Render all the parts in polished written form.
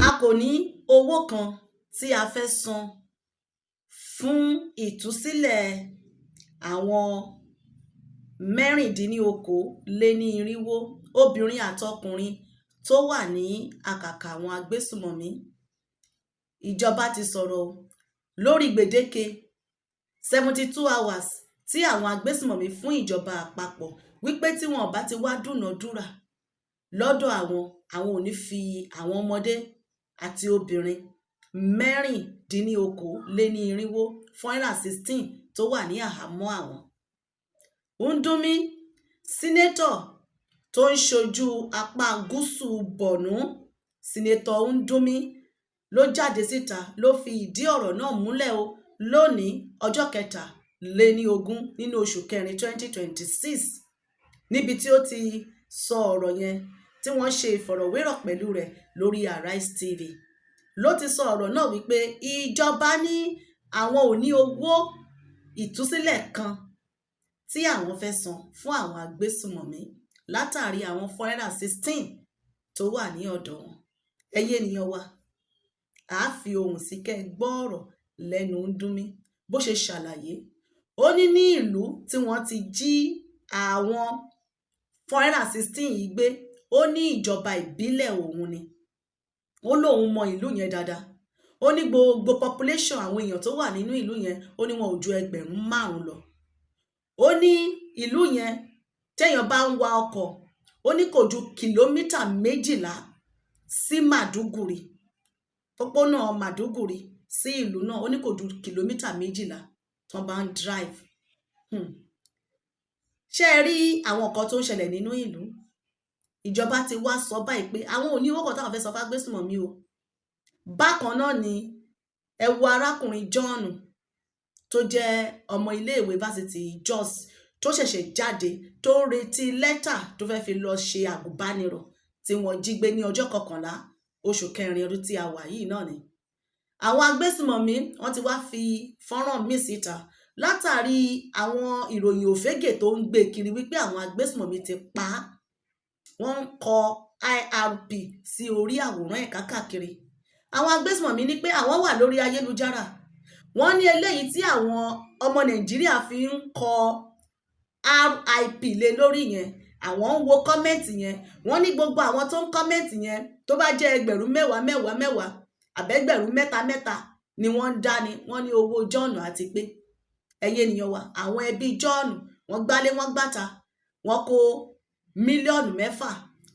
a kò ní owó kan tí a fẹ́ san fún ìtúsílẹ̀ àwọn mẹ́rìndínlókòó-lé-ní-irínwó obìnrin àtọkùnrin tó wà ní àkàkà àwọn agbésùmọ̀mí. Ìjọba ti sọ̀rọ̀ lórí gbèdéke 72 hours tí àwọn agbésùmọ̀mí fún ìjọba àpapọ̀ wípé tí wọn bá ti wá dúnàádúrà lọ́dọ̀ àwọn ò ní fi àwọn ọmọdé àti obìnrin mẹ́rìndínlókòó-lé-ní-irínwó 416 tó wà ní àhámọ́ àwọn. Ndúmí, sínétọ̀ tó ń ṣojú apá gúúsù Borno, sínétọ̀ Ndúmí ló jáde síta ló fi ìdí ọ̀rọ̀ náà múlẹ̀ o lónìí ọjọ́ 23 nínú oṣù kẹrin 2026 níbi tí ó ti sọ ọ̀rọ̀ yẹn tí wọ́n ṣe ìfọ̀rọ̀wérọ̀ pẹ̀lú rẹ̀ lórí Arise TV. Ló ti sọ ọ̀rọ̀ náà wípé ìjọba ní àwọn ò ní owó ìtúsílẹ̀ kan tí àwọn fẹ́ san fún àwọn agbésùmọ̀mí látàrí àwọn 416 tó wà ní ọ̀dọ̀ wọn. Ẹ̀yin ènìyàn wa, a fi ohùn sí kẹ́ gbọ́ ọ̀rọ̀ lẹ́nu Ndúmí bó ṣe ṣàlàyé. Ó ní ìlú tí wọ́n ti jí àwọn 416 yìí gbé, ó ní ìjọba ìbílẹ̀ òun ni. Ó lóun mọ ìlú yẹn dáadáa. Ó ní gbogbo population àwọn èèyàn tó wà nínú ìlú yẹn, ó ní wọn ò ju 5,000 lọ. Ó ní ìlú yẹn téèyàn bá ń wa ọkọ̀, ó ní kò ju kìlómítà 12 sí Màdúgùrí. Pópónà Màdúgùrí sí ìlú náà, ó ní kò ju kìlómítà 12 tó bá ń drive. Ṣé ẹ rí àwọn nǹkan tó ń ṣẹlẹ̀ nínú ìlú? Ìjọba ti wá sọ báyìí pé àwọn ò ní owó kan táwọn fẹ́ sọ fágbésùmọ̀mí o. Bákan náà ni ẹ wo arákùnrin John tó jẹ́ ọmọ iléèwé fásitì Jos tó ṣẹ̀ṣẹ̀ jáde tó retí lẹ́tà tó fẹ́ fi lọ ṣe àgùnbánirọ̀ tí wọ́n jí gbé ní ọjọ́ 11 oṣù kẹrin ọdún tí a wà yìí náà ni. Àwọn agbésùmọ̀mí wọ́n ti wá fi fọ́nrán míì síta látàrí àwọn ìròyìn òfégè tó ń gbé kiri wípé àwọn agbésùmọ̀mí ti pa á. Wọ́n ń kọ IRP sí orí àwòrán ẹ̀ káàkiri. Àwọn agbésùmọ̀mí ní pé àwọn wà lórí ayélujára. Wọ́n ní eléyìí tí àwọn ọmọ Nàìjíríà fi ń kọ RIP lé lórí yẹn, àwọn ń wo kọ́mẹ́ǹtì yẹn. Wọ́n ní gbogbo àwọn tó ń kọ́mẹ́ǹtì yẹn tó bá jẹ́ 10,000 àbẹ́gbẹ̀rún 3 ni wọ́n ń dání. Wọ́n ní owó John àti pé ẹ̀yin ènìyàn wa, àwọn ẹbí John wọ́n gbálé wọ́n gbàtà, wọ́n kó mílíọ̀nù 6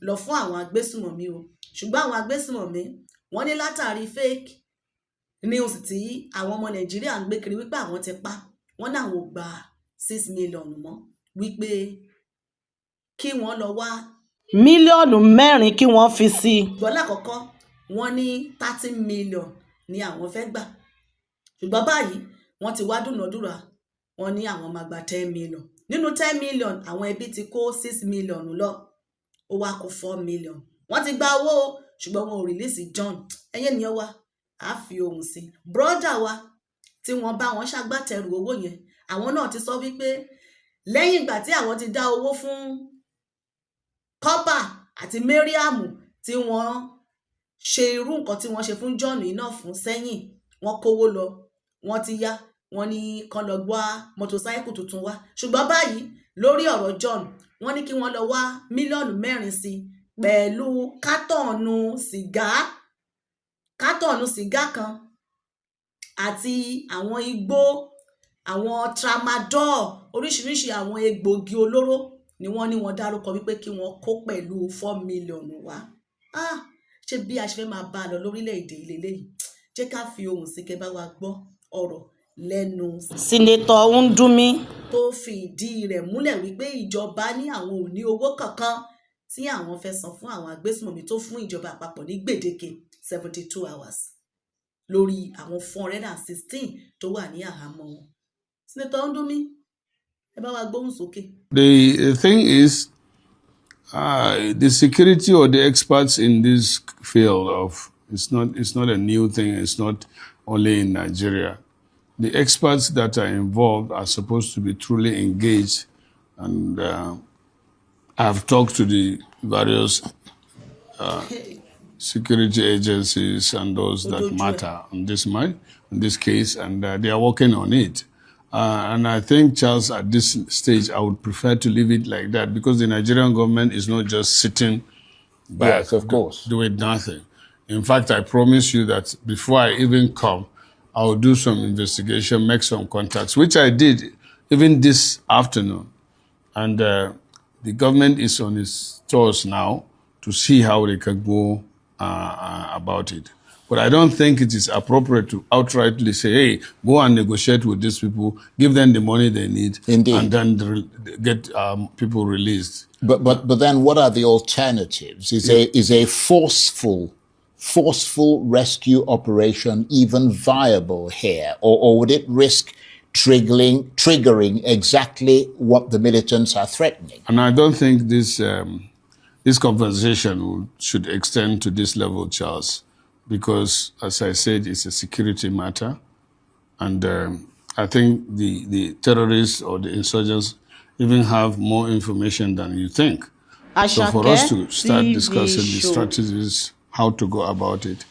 lọ fún àwọn agbésùmọ̀mí o. Ṣùgbọ́n àwọn agbésùmọ̀mí wọ́n ní látàrí fake news tí àwọn ọmọ Nàìjíríà ń gbé kiri wípé àwọn ti pa, wọ́n náà ò gba 6 million mọ́, wípé kí wọ́n lọ wá mílíọ̀nù 4 kí wọ́n fi sí i. Bọ́lá àkọ́kọ́ wọ́n ní 30 million ni àwọn fẹ́ gbà. Ṣùgbọ́n báyìí wọ́n ti wá dúnàádúrà, wọ́n ní àwọn máa gba 10 million. Nínú 10 million àwọn ẹbí ti kó 6 million lọ, ó wá kó 4 million. Wọ́n ti gba owó ṣùgbọ́n wọn ò release John. Ẹ̀yin ènìyàn wa, a fi ohùn sí. Brọ́dà wa tí wọ́n bá wọn ṣagbátẹrù owó yẹn, àwọn náà ti sọ wípé lẹ́yìn ìgbà tí àwọn ti dá owó fún Kọ́bà àti Mariam tí wọ́n ṣe irú nǹkan tí wọ́n ṣe fún John yìí náà fún sẹ́yìn, wọ́n kówó lọ, wọ́n ti yá, wọ́n ní kán lọ wá mọ́tòsáíkù tuntun wá. Ṣùgbọ́n báyìí lórí ọ̀rọ̀ John, wọ́n ní kí wọ́n lọ wá mílíọ̀nù 4 sí pẹ̀lú kátọ̀nù sìgá kan àti àwọn igbó, àwọn tramadol, oríṣiríṣi àwọn egbògi olóró ni wọ́n ní wọ́n dárúkọ wípé kí wọ́n kó pẹ̀lú 4 million wá. Ṣé bí a ṣe fẹ́ máa bá a lọ lórílẹ̀‐èdè ilé yìí? Jẹ́ ká fi ohùn sí kẹ́ bá wa gbọ́ ọ̀rọ̀ lẹ́nu sínétọ̀ Ndúmí tó fi ìdí rẹ̀ múlẹ̀ wípé ìjọba ní àwọn ò ní owó kankan tí àwọn fẹ́ san fún àwọn agbésùmọ̀mí tó fún ìjọba àpapọ̀ ní gbèdéke 72 hours lórí àwọn 416 tó wà ní àhámọ́ wọn. Sínétọ̀ Ndúmí, ẹ bá wa gbóhùn sókè. The thing is, the security or the experts in this field of it's not a new thing. It's not only in Nigeria. The experts that are involved are supposed to be truly engaged, and I've talked to the various security agencies and those that matter on this case, and they are working on it. And I think, Charles, at this stage, I would prefer to leave it like that, because the Nigerian government is not just sitting back, yes, of course, doing nothing. In fact, I promise you that before I even come, I'll do some investigation, make some contacts, which I did even this afternoon. And the government is on its toes now to see how they can go about it. But I don't think it is appropriate to outrightly say, hey, go and negotiate with these people, give them the money they need, Indeed. and then get people released. But then what are the alternatives? Is a forceful rescue operation even viable here? Or would it risk triggering exactly what the militants are threatening? And I don't think this conversation should extend to this level, Charles, because, as I said, it's a security matter. And I think the terrorists or the insurgents even have more information than you think. So for us to start discussing the strategies, how to go about it,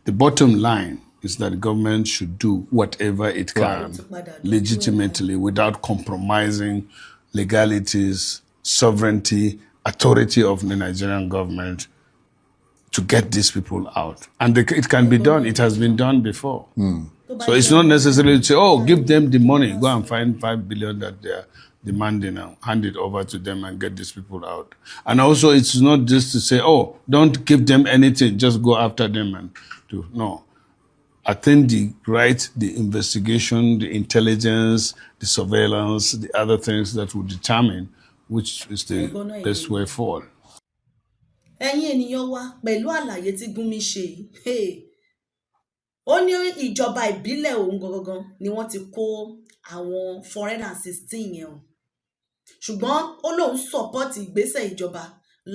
the bottom line is that the government should do whatever it can legitimately without compromising legalities, sovereignty, authority of the Nigerian government to get these people out. And it can be done. It has been done before. So it's not necessarily to say, oh, give them the money, go and find 5 billion that they're demanding and hand it over to them and get these people out. And also, it's not just to say, oh, don't give them anything, just go after them and do. No. I think the investigation, the intelligence, the surveillance, the other things that will determine which is the best way forward. Ẹ̀yin ènìyàn wa, pẹ̀lú àlàyé tí Gúnmi ṣe yìí, ó ní ìjọba ìbílẹ̀ òun gangan ni wọ́n ti kó àwọn 416 yẹn o. Ṣùgbọ́n ó lóun support ìgbésẹ̀ ìjọba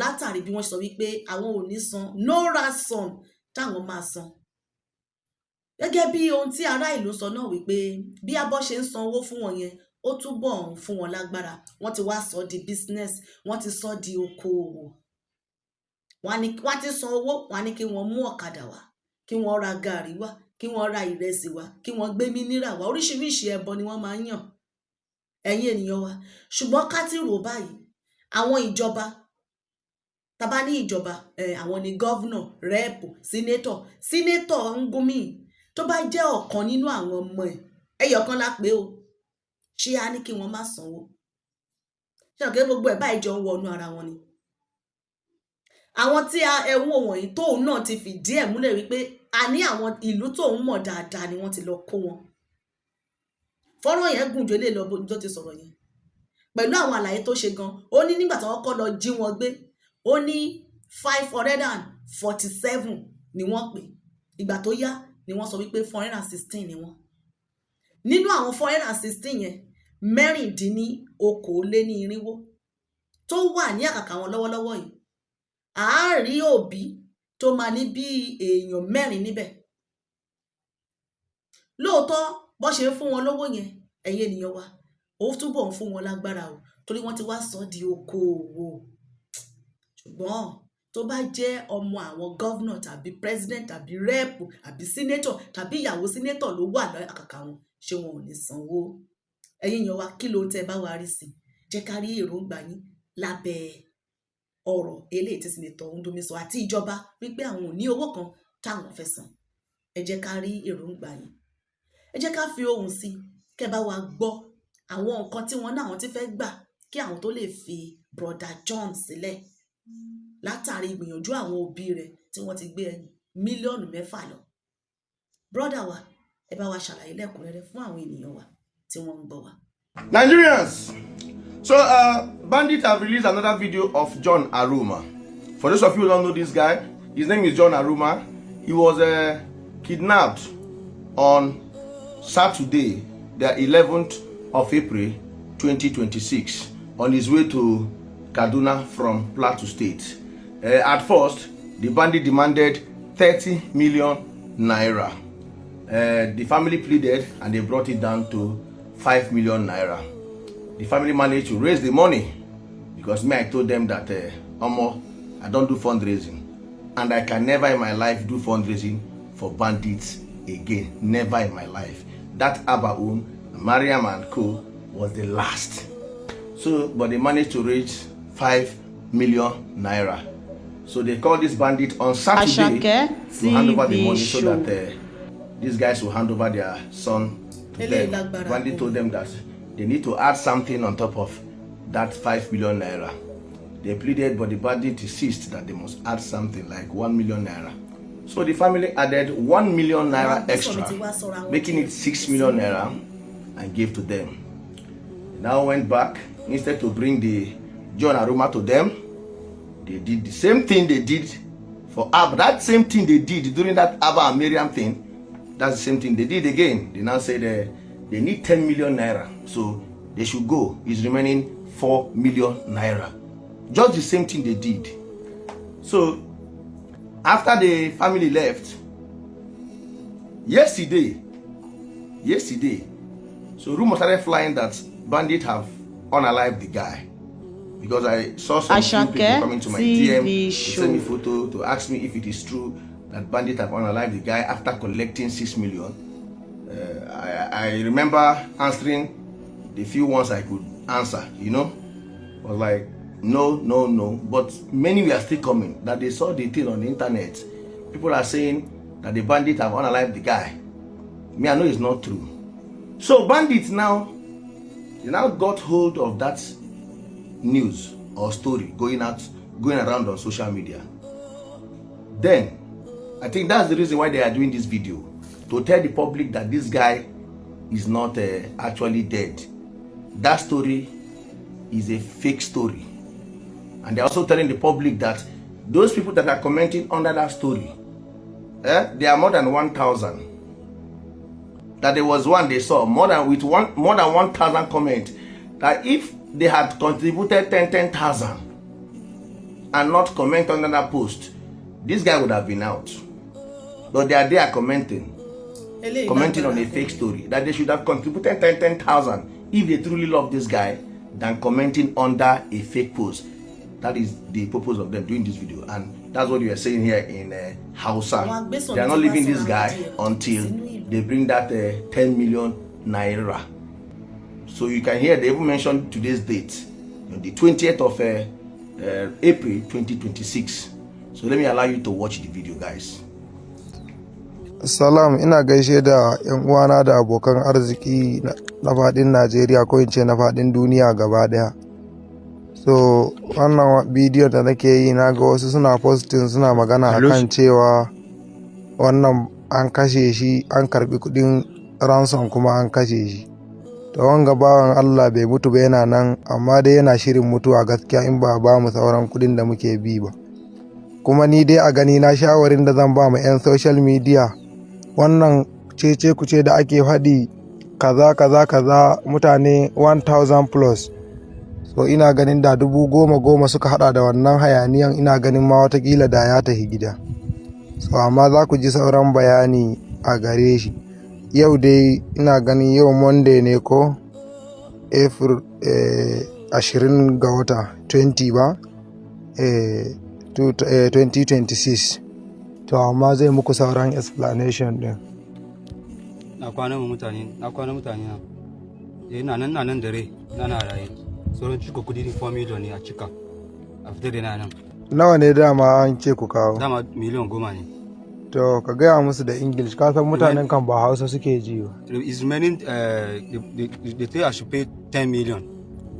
látàrí bí wọ́n sọ wípé àwọn ò ní san no ransom táwọn máa san. Gẹ́gẹ́ bí ohun tí ará ìlú sọ náà wípé bí abọ́ ṣe ń san owó fún wọn yẹn, ó túbọ̀ ń fún wọn lágbára. Wọ́n ti wá sọ di business, wọ́n ti sọ di okòòwò. Wọ́n ti san owó, wọ́n ní kí wọ́n mú ọ̀kadà wá, kí wọ́n ra gàrí wá, kí wọ́n ra ìrẹsì wá, kí wọ́n gbé mínírà wá, oríṣiríṣi ẹbọ ni wọ́n máa ń yàn. Ẹ̀yin ènìyàn wa, ṣùgbọ́n ká tí rò báyìí, àwọn ìjọba, tá bá ní ìjọba, àwọn ni governor, rep, senator Ngumi, tó bá jẹ́ ọ̀kan nínú àwọn ọmọ ẹ̀, ẹyọ̀kan la pé o, ṣé a ní kí wọ́n má sanwó? Ṣé ọ̀kẹ́ gbogbo ẹ̀ báyìí jọ ń wọnú ara wọn ni? Àwọn tí ẹ̀wọ̀n wọ̀nyí tóun náà ti fìdí ẹ̀ múlẹ̀ wípé a ní àwọn ìlú tóun mọ̀ dáadáa ni wọ́n ti lọ kó wọn. Fọ́nrán yẹn gùn jù lé lọ bó tó ti sọ̀rọ̀ yẹn. Pẹ̀lú àwọn àlàyé tó ṣe gan, ó ní nígbà tí wọ́n kọ́ lọ jí wọn gbé, ó ní 547 ni wọ́n pè. Ìgbà tó yá ni wọ́n sọ wípé 416 ni wọ́n. Nínú àwọn 416 yẹn, 16 tó wà ní àkàkà wọn lọ́wọ́lọ́wọ́ yìí. Àárí òbí tó máa ní bí èèyàn 4 níbẹ̀. Lóòótọ́ bó ṣe ń fún wọn lówó yẹn, ẹ̀yin ènìyàn wa, ó túbọ̀ ń fún wọn lágbára o, torí wọ́n ti wá sọ di okòòwò. Ṣùgbọ́n tó bá jẹ́ ọmọ àwọn governor tàbí president tàbí rep àbí senator tàbí ìyàwó senator ló wà lákàkà wọn, ṣé wọn ò ní sanwó? Ẹ̀yin ènìyàn wa, kí ló tẹ́ bá wa rí sí? Jẹ́ ká rí èròǹgbà yín lábẹ́ ọ̀rọ̀ eléyìí tí Senator Ngumi sọ àti ìjọba wípé àwọn ò ní owó kan táwọn fẹ́ san. Ẹ jẹ́ ká rí èròǹgbà yín. Ẹ jẹ́ ká fi ohùn sí, kẹ́ bá wa gbọ́ àwọn nǹkan tí wọ́n náà ti fẹ́ gbà kí àwọn tó lè fi Brother John sílẹ̀ látàrí ìgbìyànjú àwọn òbí rẹ̀ tí wọ́n ti gbé mílíọ̀nù 6 lọ. Brother wa, ẹ bá wa ṣàlàyé lẹ́kùnrẹ́rẹ́ fún àwọn ènìyàn wa tí wọ́n ń gbọ́ wa. Nigerians, so bandits have released another video of John Aruma. For those of you who don't know this guy, his name is John Aruma. He was kidnapped on Saturday, the 11th of April 2026, on his way to Kaduna from Plateau State. At first, the bandit demanded 30 million naira. The family pleaded and they brought it down to 5 million naira. The family managed to raise the money because I told them that I don't do fundraising. and I can never in my life do fundraising for bandits again. Never in my life. That Abaun, Mariam and Co was the last. So, but they managed to raise 5 million naira. So they called this bandit on Saturday to hand over the money so that these guys will hand over their son to them. Bandit told them that they need to add something on top of that 5 million naira. They pleaded, but the bandit insisted that they must add something like 1 million naira. So the family added 1 million naira extra, making it 6 million naira, and gave to them. They now went back. Instead to bring the John Aruma to them, they did the same thing they did for Abba. That same thing they did during that Abba and Miriam thing, that's the same thing they did again. They now say they need 10 million naira, so they should go. It's remaining 4 million naira. Just the same thing they did. So after the family left, yesterday, so rumors started flying that bandits have unalived the guy, because I saw some people coming to my DM to send me photo to ask me if it is true that bandits have unalived the guy after collecting 6 million. I remember answering the few ones I could answer, I was like, no, but many were still coming, that they saw the thing on the internet. People are saying that the bandits have unalived the guy. Me, I know it's not true. So bandits now, they now got hold of that news or story going around on social media. Then I think that's the reason why they are doing this video, to tell the public that this guy is not actually dead. That story is a fake story. And they're also telling the public that those people that are commenting under that story, there are more than 1,000. That there was one they saw more than 1,000 comments, that if they had contributed 10,000 and not comment under that post, this guy would have been out. But they are there commenting on a fake story, that they should have contributed 10,000 if they truly love this guy than commenting under a fake post. That is the purpose of them doing this video, and that's what we are saying here in Hausa. They are not leaving this guy until they bring that 10 million naira. So you can hear they even mentioned today's date, the 20th of April 2026. So let me allow you to watch the video, guys. Salam, ina gaishe da yan uwana da abokan arziki na fadin Najeriya, ko in ce na fadin duniya gaba daya. So wannan bidiyo da nake yi, na ga wasu suna posting suna magana akan cewa wannan an kashe shi, an karbi kudin ransom kuma an kashe shi. To wanga bawan Allah bai mutu ba, yana nan, amma dai yana shirin mutuwa gaskiya in ba mu sauran kudin da muke bi ba. Kuma ni dai a gani na shawarin da zan ba mu 'yan social media, wannan cece kuce da ake faɗi kaza mutane 1000 plus, so ina ganin da 10,000 suka hada da wannan hayaniyan, ina ganin ma watakila da ya tafi gida. So amma za ku ji sauran bayani a gare shi. Yau dai ina ganin yau Monday ne ko April 20 ga wata 20 ba 2026. To amma zai muku sauran explanation din. Na kwana mutane na nan dare na raye. Sauran cika kudi 4 million ne a cika a fitar da nan. Nawa ne dama an ce ku kawo? Dama miliyan 10 ne. To ka gaya musu da English, ka san mutanen kan ba Hausa suke ji ba. Is remaining they say I should pay 10 million.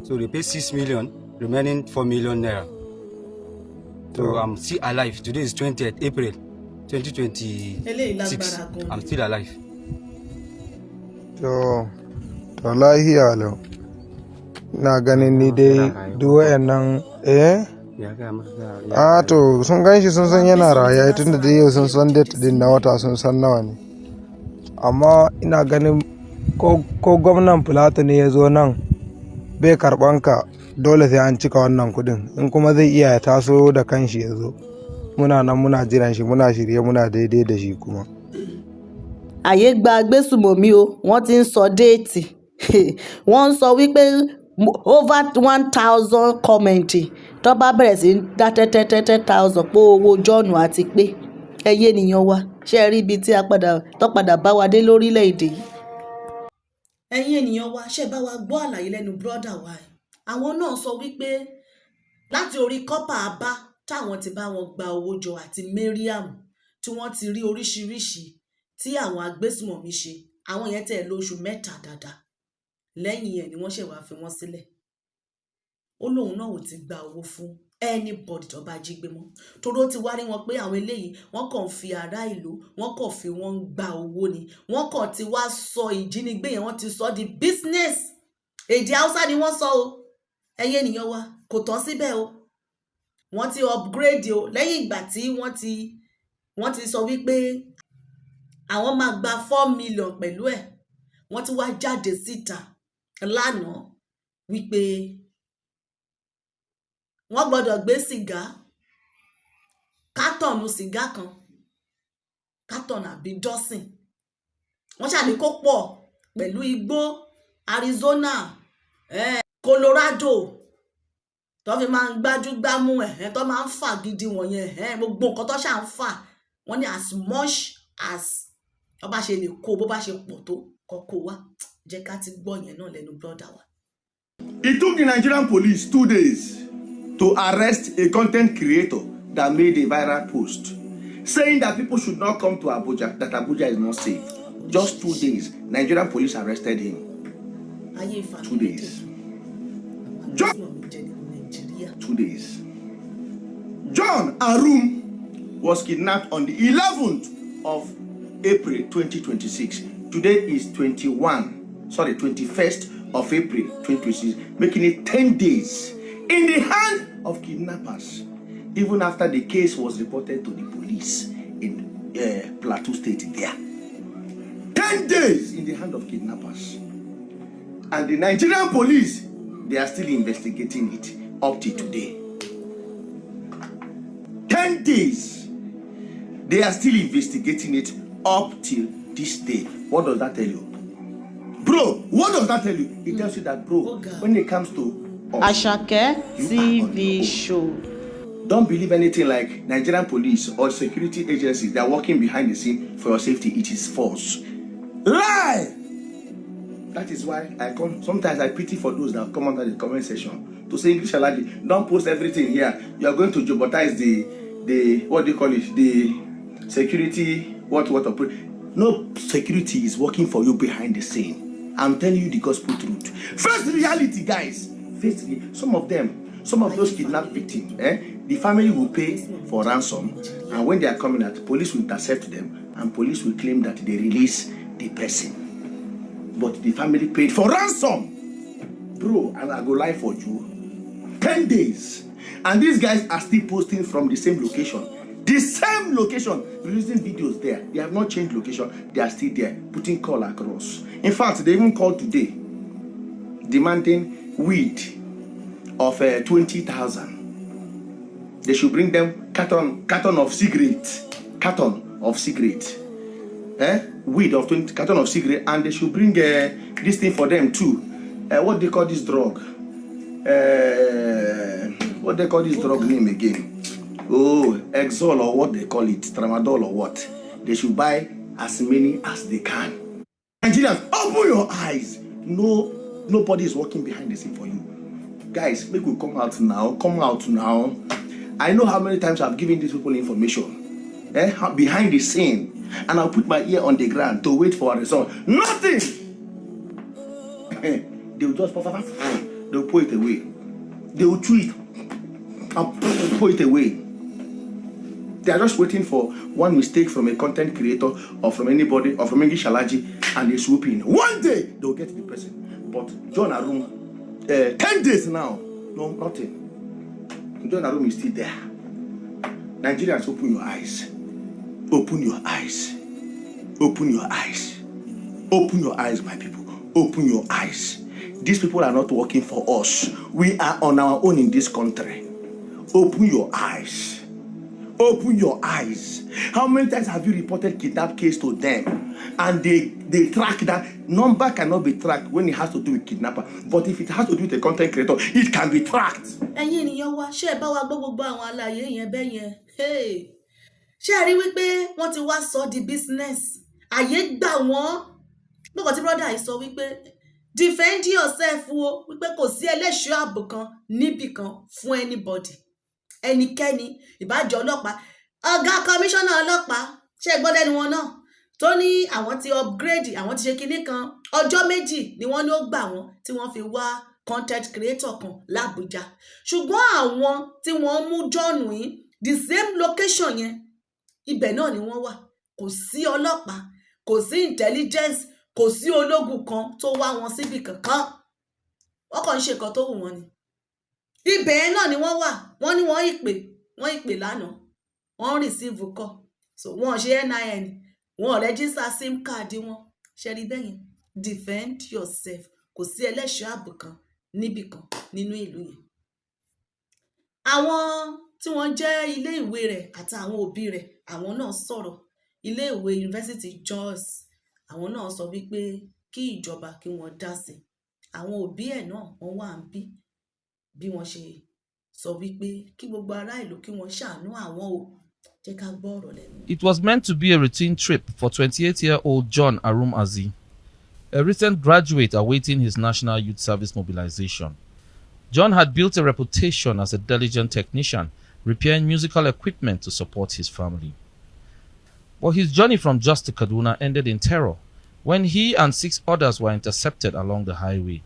So they pay 6 million, remaining 4 million naira. So I'm still alive. Today is 20th April 2026. I'm still alive. To lahiya lau. Na ganin ni dai duk wayannan to sun ganshi, sun san yana raye, tunda da yau sun san date din na wata, sun san nawa ne. Amma ina ganin ko gwamnan Plateau ne ya zo nan bai karban ka, dole sai an cika wannan kudin. In kuma zai iya ya taso da kanshi ya zo, muna nan muna jiran shi, muna shirye, muna daidai da shi kuma. Àyè gba agbésùmọ̀mí o, wọ́n ti ń sọ déètì. Wọ́n ń sọ wípé over 1,000 comment tó bá bẹ̀rẹ̀ sí dá 10,000 pé owó John àti pé ẹyẹ ènìyàn wa ṣe rí ibi tí tó padà bá wa dé lórílẹ̀‐èdè yìí. ẹ̀yin ènìyàn wa ṣe bá wa gbọ́ àlàyé lẹ́nu brọ́dà wa ẹ̀ àwọn náà sọ wípé láti orí kọ́pà abá táwọn ti bá wọn gba owó jọ àti Mariam tí wọ́n ti rí oríṣiríṣi tí àwọn agbésùmọ̀mí ṣe àwọn yẹn tẹ̀ lóṣù 3 dáadáa lẹ́yìn ẹ̀ ni wọ́n ṣẹ̀ wá fi wọ́n sílẹ̀ ó lóun náà ò ti gba owó fún anybody tó bá jí gbé mọ́ torí ó ti wá rí wọn pé àwọn eléyìí wọ́n kàn fi ará ìlú wọ́n kàn fi wọ́n ń gba owó ni wọ́n kàn ti wá sọ ìjínigbé yẹn wọ́n ti sọ di business èdè Haúsá ni wọ́n sọ o ẹ̀yin ènìyàn wa kò tán síbẹ̀ o wọ́n ti upgrade o lẹ́yìn ìgbà tí wọ́n ti sọ wípé àwọn máa gba 4 million pẹ̀lú ẹ̀ wọ́n ti wá jáde síta lánàá wípé wọ́n gbọ́dọ̀ gbé sìgá kátọ̀nù sìgá kan kátọ̀nù àbí dọ́sìn wọ́n ṣàní kó pọ̀ pẹ̀lú igbó Arizona Colorado tó fi máa ń gbámú tó máa ń fà gidi wọ̀nyẹn gbogbo nǹkan tó ṣà ń fà wọ́n ní as much as wọ́n bá ṣe lè kó bó bá ṣe pọ̀ tó kọ́kọ́ wá jẹ́ ká ti gbọ́ yẹn náà lẹ́nu brọ́dà wa. It took the Nigerian police 2 days to arrest a content creator that made a viral post saying that people should not come to Abuja, that Abuja is not safe. Just 2 days, Nigerian police arrested him. 2 days. 2 days. John Arum was kidnapped on the 11th of April 2026. Today is 21st of April 2026, making it 10 days in the hand of kidnappers, even after the case was reported to the police in Plateau State there. 10 days in the hand of kidnappers. And the Nigerian police, they are still investigating it up to today. 10 days. They are still investigating it up till this day. What does that tell you? Bro, what does that tell you? It tells you that, bro, when it comes to Ashake TV show. Don't believe anything like Nigerian police or security agencies that are working behind the scene for your safety. It is false. Lie! That is why sometimes I pity for those that come under the comment section to say, English Aladi, don't post everything here. You are going to jeopardize the what do you call it? The security, no security is working for you behind the scene. I'm telling you the gospel truth. First reality, guys. Some of those kidnapped victims, the family will pay for ransom, and when they are coming out, police will intercept them, and police will claim that they release the person. But the family paid for ransom. Bro, and I go live for you. 10 days. And these guys are still posting from the same location. The same location, releasing videos there. They have not changed location. They are still there, putting call across. In fact, they even called today, demanding weed of 20,000. They should bring them carton of cigarette. Weed of 20 carton of cigarette, and they should bring this thing for them too. What they call this drug? What they call this drug name again? Oh, Exol or what they call it, Tramadol or what? They should buy as many as they can. Nigerians, open your eyes. Nobody is working behind the scene for you. Guys, make we come out now. I know how many times I've given these people information behind the scene, and I'll put my ear on the ground to wait for a result. Nothing. They will just they'll pull it away. They will chew it and pull it away. They are just waiting for one mistake from a content creator or from anybody or from English Alaji, and they swoop in. One day they'll get the person. But John Arum, 10 days now, no, nothing. John Arum is still there. Nigerians, open your eyes. Open your eyes. Open your eyes. Open your eyes, my people. Open your eyes. These people are not working for us. We are on our own in this country. Open your eyes. Open your eyes. How many times have you reported kidnap case to them? And they track that. Number cannot be tracked when it has to do with kidnapper. But if it has to do with a content creator, it can be tracked. ẹ̀yin ènìyàn wa ṣé ẹ bá wa gbọ́ gbogbo àwọn àlàyé yẹn bẹ́ẹ̀ yẹn ṣé ẹ rí wípé wọ́n ti wá sọ di business àyè gbà wọ́n gbọ́dọ̀ tí brother yìí sọ wípé defend yourself o wípé kò sí ẹlẹ́ṣọ́ ààbò kan níbì kan fún anybody ẹnikẹ́ni ìbájọ́ ọlọ́pàá ọ̀gá kọmíṣánná ọlọ́pàá ṣé ẹ gbọ́ lẹ́nu wọn náà tó ní àwọn ti upgrade àwọn ti ṣe kinní kan ọjọ́ méjì ni wọ́n ní ó gbà wọ́n tí wọ́n fi wá content creator kan l'Abuja ṣùgbọ́n àwọn tí wọ́n mú John yìí the same location yẹn ibẹ̀ náà ni wọ́n wà kò sí ọlọ́pàá kò sí intelligence kò sí ológun kan tó wá wọn síbi kankan wọ́n kàn ń ṣe nǹkan tó wù wọ́n ni ibẹ̀ náà ni wọ́n wà wọ́n ní wọ́n ìpè lánàá wọ́n receive call so wọ́n ṣe NIN wọ́n register sim card wọn ṣe rí bẹ́yẹn defend yourself kò sí ẹlẹ́ṣọ́ ààbò kan níbì kan nínú ìlú yẹn àwọn tí wọ́n jẹ́ ilé ìwé rẹ̀ àtàwọn òbí rẹ̀ àwọn náà sọ̀rọ̀ ilé ìwé University Jos àwọn náà sọ wípé kí ìjọba kí wọ́n dá sí àwọn òbí ẹ̀ náà wọ́n wà ń bí wọ́n ṣe sọ wípé kí gbogbo ará ìlú kí wọ́n ṣàánú àwọn o jẹ́ ká gbọ́ ọ̀rọ̀ lẹ́nu. It was meant to be a routine trip for 28-year-old John Arumazi, a recent graduate awaiting his National Youth Service mobilization. John had built a reputation as a diligent technician, repairing musical equipment to support his family. But his journey from Jos to Kaduna ended in terror when he and 6 others were intercepted along the highway.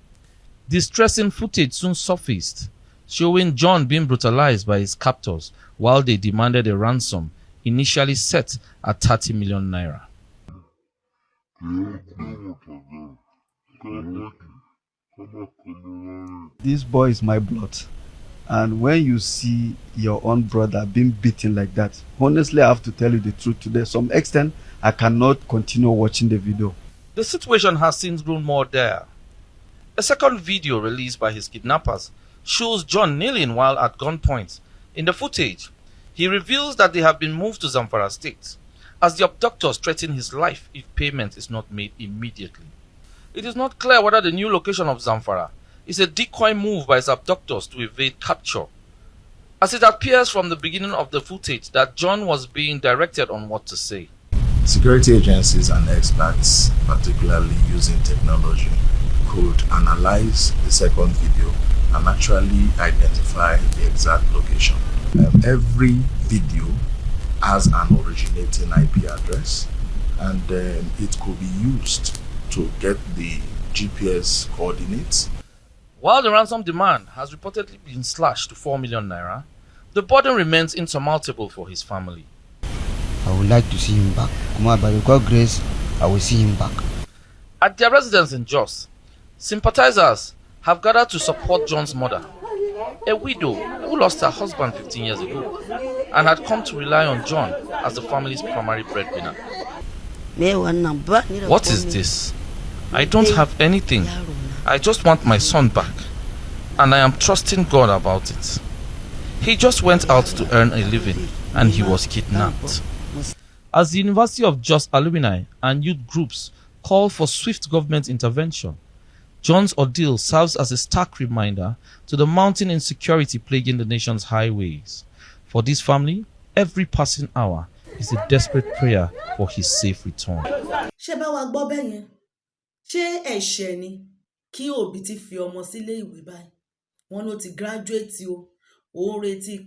Distressing footage soon surfaced, showing John being brutalized by his captors while they demanded a ransom, initially set at 30 million naira. This boy is my blood, and when you see your own brother being beaten like that, honestly I have to tell you the truth, to some extent I cannot continue watching the video. The situation has since grown more dire. A second video released by his kidnappers shows John kneeling while at gunpoint. In the footage, he reveals that they have been moved to Zamfara State, as the abductors threaten his life if payment is not made immediately. It is not clear whether the new location of Zamfara is a decoy move by his abductors to evade capture, as it appears from the beginning of the footage that John was being directed on what to say. Security agencies and experts, particularly using technology, could analyze the second video and actually identify the exact location. Every video has an originating IP address, and it could be used to get the GPS coordinates. While the ransom demand has reportedly been slashed to 4 million naira, the burden remains insurmountable for his family. I would like to see him back. By the God's grace, I will see him back. At their residence in Jos, sympathizers have gathered to support John's mother, a widow who lost her husband 15 years ago and had come to rely on John as the family's primary breadwinner. What is this? I don't have anything. I just want my son back, and I am trusting God about it. He just went out to earn a living and he was kidnapped. As the University of Jos alumni and youth groups call for swift government intervention, John's ordeal serves as a stark reminder to the mounting insecurity plaguing the nation's highways. For this family, every passing hour is a desperate prayer for his safe return. ṣé bá wa gbọ́ bẹ́ẹ̀ yẹn ṣé ẹ̀ṣẹ̀ ni kí òbí ti fi ọmọ sílé ìwé báyìí wọ́n ló ti graduate o òun retí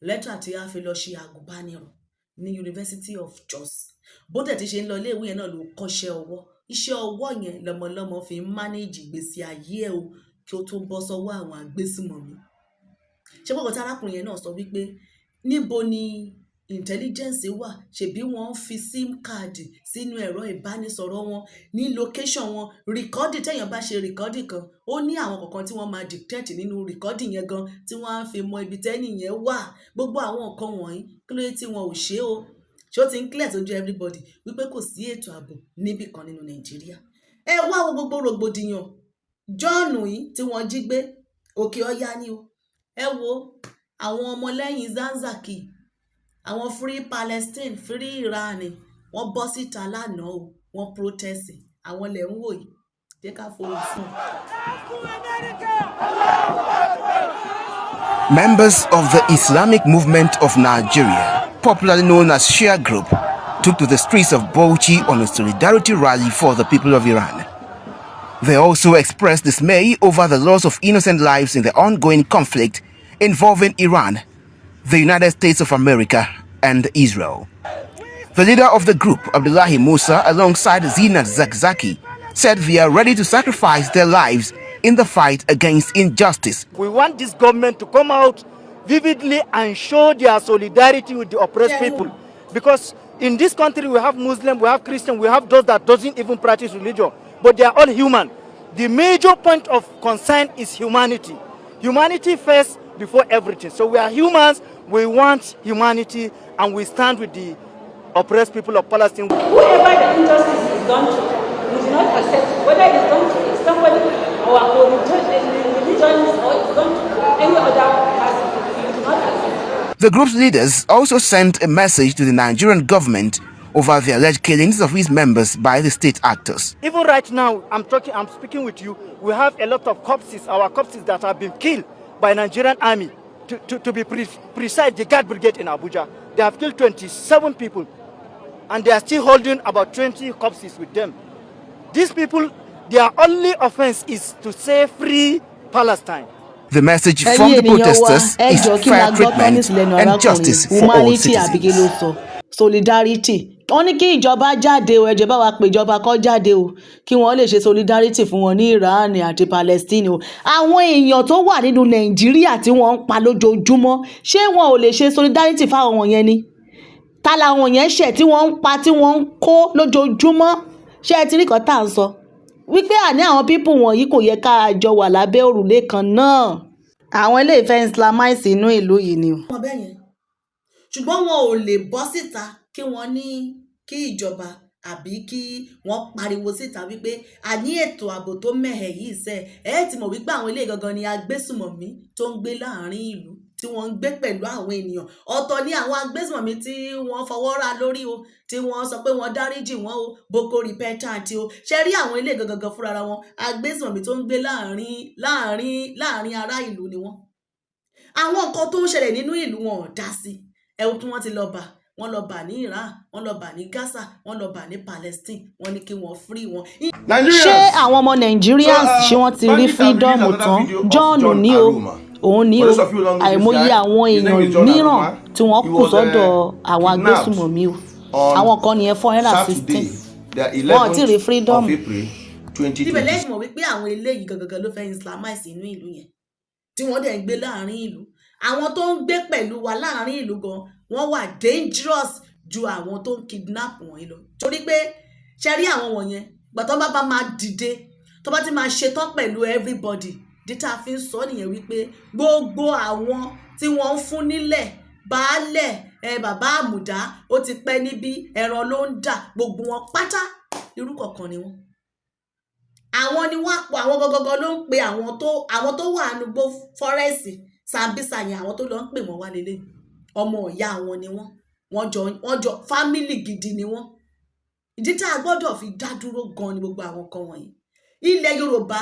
lẹ́tà tí a fi lọ ṣe àgùnbánirọ̀ ní University of Jos bó tẹ̀ ti ṣe ń lọ ilé ìwé yẹn náà ló kọ́ṣẹ́ ọwọ́ iṣẹ́ ọwọ́ yẹn lọ́mọlọ́mọ fi ń manage ìgbésí ayé ẹ̀ o kí ó tó bọ́ sọ́wọ́ àwọn agbésùmọ̀mí ṣé gbọ́dọ̀ tí arákùnrin yẹn náà sọ wípé níbo ni intelligence wà ṣebí wọ́n fi sim card sínú ẹ̀rọ ìbánisọ̀rọ̀ wọn ní location wọn rìkọ́dì téèyàn bá ṣe rìkọ́dì kan ó ní àwọn kọ̀ọ̀kan tí wọ́n máa dictate nínú rìkọ́dì yẹn gan tí wọ́n á fi mọ ibi tẹ́nì yẹn wà gbogbo àwọn nǹkan wọ̀nyí kí ló dé tí wọn ò ṣe o ṣé ó ti ń clear sójú everybody wípé kò sí ètò ààbò níbì kan nínú Nàìjíríà ẹ wá wo gbogbo rògbòdìyàn John yìí tí wọ́n jí gbé Òkè Ọya ni o ẹ wo àwọn ọmọlẹ́yìn Zanzaki, àwọn Free Palestine, Free Iran, wọ́n bọ́ síta lánàá o, wọ́n protest, àwọn lẹ̀ ń wò yìí, jẹ́ ká fohùn fún. Members of the Islamic Movement of Nigeria, popularly known as Shia Group, took to the streets of Bauchi on a solidarity rally for the people of Iran. They also expressed dismay over the loss of innocent lives in the ongoing conflict involving Iran, the United States of America, and Israel. The leader of the group, Abdullahi Musa, alongside Zinat Zakzaki, said they are ready to sacrifice their lives in the fight against injustice. We want this government to come out vividly and show their solidarity with the oppressed people. Because in this country we have Muslims, we have Christians, we have those that doesn't even practice religion. But they are all human. The major point of concern is humanity. Humanity first before everything. So we are humans, we want humanity, and we stand with the oppressed people of Palestine. Whoever the injustice is done to, we do not accept it. Whether it is done to somebody or a religionist or it's done to any other person, we do not accept it. The group's leaders also sent a message to the Nigerian government over the alleged killings of its members by the state actors. Even right now, I'm speaking with you, we have a lot of corpses, our corpses that have been killed by Nigerian army. To be precise, the Guard Brigade in Abuja, they have killed 27 people, and they are still holding about 20 corpses with them. These people, their only offense is to say free Palestine. The message from the protesters is fair treatment and justice for all citizens. Solidarity. Wọ́n ní kí ìjọba jáde o, ẹjọ́ bá wa pé ìjọba kó jáde o, kí wọ́n lè ṣe solidarity fún wọn ní Iran àti Palestine o. Àwọn èèyàn tó wà nínú Nàìjíríà tí wọ́n ń pa lójoojúmọ́, ṣé wọn ò lè ṣe solidarity fáwọn wọ̀nyẹn ni? Ta làwọn yẹn ṣẹ̀ tí wọ́n ń pa tí wọ́n ń kó lójoojúmọ́? Ṣé ẹ ti rí kan tá à ń sọ? Wípé àní àwọn people wọ̀nyí kò yẹ ká jọ wà lábẹ́ òrùlé kan náà. Àwọn ilé ìfẹ́ Islamize inú ìlú yìí ni o. Ṣùgbọ́n wọn ò lè bọ́ síta kí wọ́n ní kí ìjọba àbí kí wọ́n pariwo síta wípé a ní ètò ààbò tó mẹ́hẹ̀ yìí sẹ́ ti mọ̀ wípé àwọn ilé gangan ni agbésùmọ̀mí tó ń gbé láàrin ìlú tí wọ́n ń gbé pẹ̀lú àwọn ènìyàn. Ọ̀tọ̀ ni àwọn agbésùmọ̀mí tí wọ́n fọwọ́ ra lórí o, tí wọ́n sọ pé wọ́n dáríjì wọ́n o, Boko Repentant o. Ṣé rí àwọn ilé gangan fúnra wọn agbésùmọ̀mí tó ń gbé láàrin ará ìlú ni wọ́n. Àwọn nǹkan tó ń ṣẹlẹ̀ nínú ìlú wọn ò dá sí. Ẹ̀wọ̀n tí wọ́n ti lọ bá, wọ́n lọ bà ní Iran, wọ́n lọ bà ní Gaza, wọ́n lọ bà ní Palestine, wọ́n ní kí wọ́n free wọn. Ṣé àwọn ọmọ Nigerians ṣé wọ́n ti rí freedom tán? John ní o, òun ní o, àìmọye àwọn èèyàn mìíràn tí wọ́n kù sọ́dọ̀ àwọn agbésùmọ̀mí o. Àwọn kan nìyẹn 416. Wọ́n ti rí freedom. Ibẹ̀ lẹ́yìn mọ̀ wípé àwọn eléyìí gangan ló fẹ́ Islamize inú ìlú yẹn, tí wọ́n dẹ̀ ń gbé láàrin ìlú. Àwọn tó ń gbé pẹ̀lú wa láàrin ìlú gan wọ́n wà dangerous ju àwọn tó ń kidnap wọ̀nyí lọ. Torí pé ṣe rí àwọn wọ̀nyẹn gbàtọ́ bá máa dìde tó bá ti máa ṣetán pẹ̀lú everybody dítà fi ń sọ nìyẹn wípé gbogbo àwọn tí wọ́n ń fún nílẹ̀ baálẹ̀ bàbá àmùdá ó ti pẹ́ níbí ẹran ló ń dà gbogbo wọn pátá irú kọ̀ọ̀kan ni wọ́n. Àwọn ni wọ́n pọ̀ àwọn gọ́gọ́gọ́ ló ń pe àwọn tó wà nùgbò fọ́rẹ́sì Sambisa yẹn àwọn tó lọ ń pè wọ́n wá lélẹ̀ ọmọ ìyá wọn ni wọ́n jọ fámìlì gidi ni wọ́n. Ìdí tá a gbọ́dọ̀ fi dá dúró gan ni gbogbo àwọn kan wọ̀nyí. Ilẹ̀ Yorùbá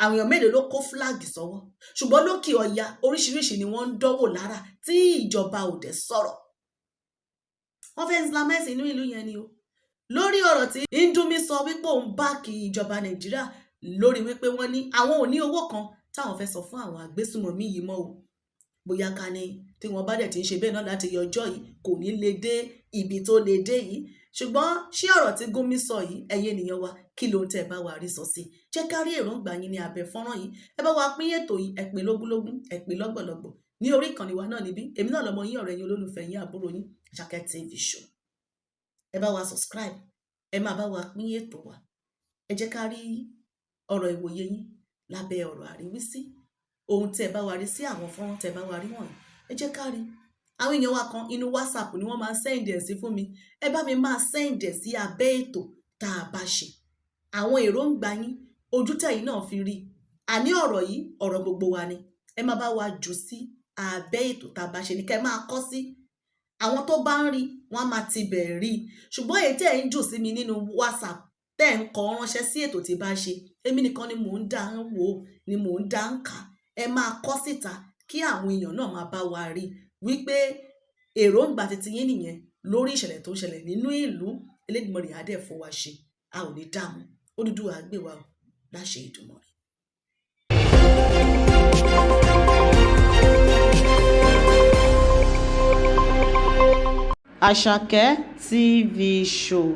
àwọn èèyàn mélòó ló kó fúláàgì sọ́wọ́, ṣùgbọ́n lókè ọya oríṣiríṣi ni wọ́n ń dánwò lára tí ìjọba ò dẹ̀ sọ̀rọ̀. Wọ́n fẹ́ Islamize inú ìlú yẹn ni o. Lórí ọ̀rọ̀ tí Indomie sọ wípé òun báàkì ìjọba Nàìjíríà lórí wípé wọ́n ní àwọn ò ní owó kan táwọn fẹ́ sọ fún àwọn agbésùmọ̀mí yìí mọ́ o. Bóyá ká ní tí wọ́n bá dẹ̀ ti ń ṣe bẹ́ẹ̀ náà láti yọjọ́ yìí kò ní lè dé ibi tó lè dé yìí. Ṣùgbọ́n ṣé ọ̀rọ̀ tí Gumi sọ yìí ẹ̀yin ènìyàn wa kí ló ń tẹ́ bá wa rí sọ sí? Jẹ́ ká rí èròǹgbà yín ní abẹ́ fọ́nrán yìí. Ẹ bá wa pín ètò yìí ẹ pín lógúnlógún ẹ pín lọ́gbọ̀lọ́gbọ̀ ní orí ìkànnì wa náà níbí. Èmi náà lọmọ yín ọ̀rẹ́ yín olólùfẹ́ yín àbúrò yín Àṣàkẹ́ TV show. Ẹ bá wa subscribe, ẹ máa bá wa pín ètò wa. Ẹ jẹ́ ká rí ọ̀rọ̀ ìwòye yín lábẹ́ ọ̀rọ̀ àríwísí. Ohun tẹ́ bá wa rí sí àwọn fọ́nrán tẹ́ bá wa rí wọ̀nyí ẹ jẹ́ ká rí. Àwọn èèyàn wa kan inú WhatsApp ni wọ́n máa send ẹ̀ sí fún mi. Ẹ bá mi máa send ẹ̀ sí abẹ́ ètò tá a bá ṣe. Àwọn èròǹgbà yín ojú tẹ̀yin náà fi rí. Àní ọ̀rọ̀ yìí ọ̀rọ̀ gbogbo wa ni. Ẹ máa bá wa jù sí abẹ́ ètò tá a bá ṣe ni kẹ́ máa kọ sí. Àwọn tó bá ń rí wọ́n á máa ti bẹ̀ rí, ṣùgbọ́n èyí tí ẹ̀ ń jù sí mi nínú WhatsApp tẹ́ ń kọ ránṣẹ́ sí ètò tí bá ṣe, èmi nìkan ni mò ń dá ń wò, ni mò ń dá ń kà. Ẹ máa kọ síta kí àwọn èèyàn náà máa bá wa rí wípé èròǹgbà titi yín nìyẹn lórí ìṣẹ̀lẹ̀ tó ń ṣẹlẹ̀ nínú ìlú. Elédùmarè á dẹ̀ fún wa ṣe, a ò ní dààmú. Odùduwà á gbé wa o, láṣẹ Èdùmàrè. Àṣàkẹ́ TV show.